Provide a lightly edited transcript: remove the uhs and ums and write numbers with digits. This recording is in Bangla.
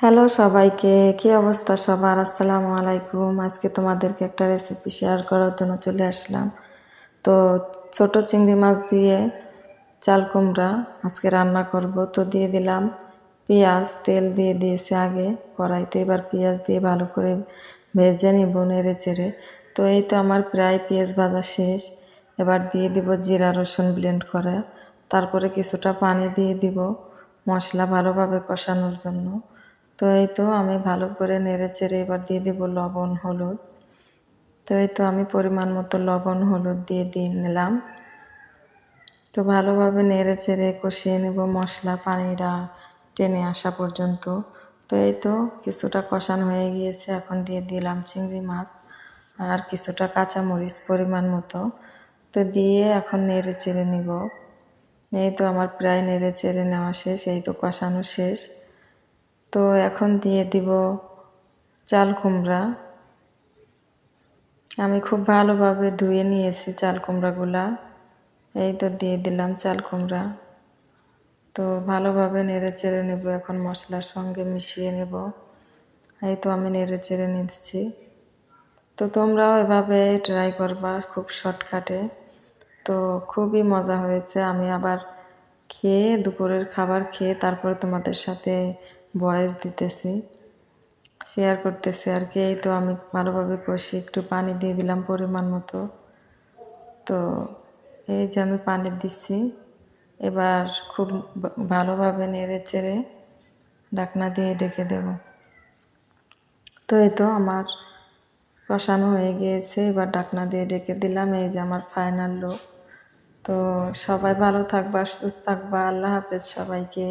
হ্যালো সবাইকে, কি অবস্থা সবার? আসসালামু আলাইকুম। আজকে তোমাদেরকে একটা রেসিপি শেয়ার করার জন্য চলে আসলাম। তো ছোট চিংড়ি মাছ দিয়ে চাল কুমড়া আজকে রান্না করব। তো দিয়ে দিলাম পেঁয়াজ, তেল দিয়ে দিয়েছি আগে কড়াইতে। এবার পেঁয়াজ দিয়ে ভালো করে ভেজে নিব নেড়ে চেড়ে। তো এই তো আমার প্রায় পেঁয়াজ ভাজা শেষ। এবার দিয়ে দিব জিরা রসুন ব্লেন্ড করা, তারপরে কিছুটা পানি দিয়ে দিব মশলা ভালোভাবে কষানোর জন্য। তো এই তো আমি ভালো করে নেড়ে চেড়ে এবার দিয়ে দিব লবণ হলুদ। তো এই তো আমি পরিমাণ মতো লবণ হলুদ দিয়ে নিলাম। তো ভালোভাবে নেড়ে চেড়ে কষিয়ে নেব মশলা পানিটা টেনে আসা পর্যন্ত। তো এই তো কিছুটা কষানো হয়ে গিয়েছে, এখন দিয়ে দিলাম চিংড়ি মাছ আর কিছুটা কাঁচামরিচ পরিমাণ মতো। তো দিয়ে এখন নেড়ে চেড়ে নিব। এই তো আমার প্রায় নেড়ে চেড়ে নেওয়া শেষ, এই তো কষানো শেষ। তো এখন দিয়ে দিব চাল কুমড়া। আমি খুব ভালোভাবে ধুয়ে নিয়েছি চাল কুমড়াগুলা। এই তো দিয়ে দিলাম চাল কুমড়া। তো ভালোভাবে নেড়ে চেড়ে নেব, এখন মশলার সঙ্গে মিশিয়ে নেব। এই তো আমি নেড়ে চেড়ে নিচ্ছি। তো তোমরাও এভাবে ট্রাই করবা, খুব শর্টকাটে। তো খুবই মজা হয়েছে। আমি আবার খেয়ে দুপুরের খাবার খেয়ে তারপরে তোমাদের সাথে ভয়েস দিতেছি, শেয়ার করতেছি আর কি। এই তো আমি ভালোভাবে কষি, একটু পানি দিয়ে দিলাম পরিমাণ মতো। তো এই যে আমি পানি দিচ্ছি, এবার খুব ভালোভাবে নেড়ে চেড়ে ঢাকনা দিয়ে ঢেকে দেব। তো এই তো আমার কষানো হয়ে গিয়েছে, এবার ঢাকনা দিয়ে ঢেকে দিলাম। এই যে আমার ফাইনাল লুক। তো সবাই ভালো থাকবা, সুস্থ থাকবা। আল্লাহ হাফেজ সবাইকে।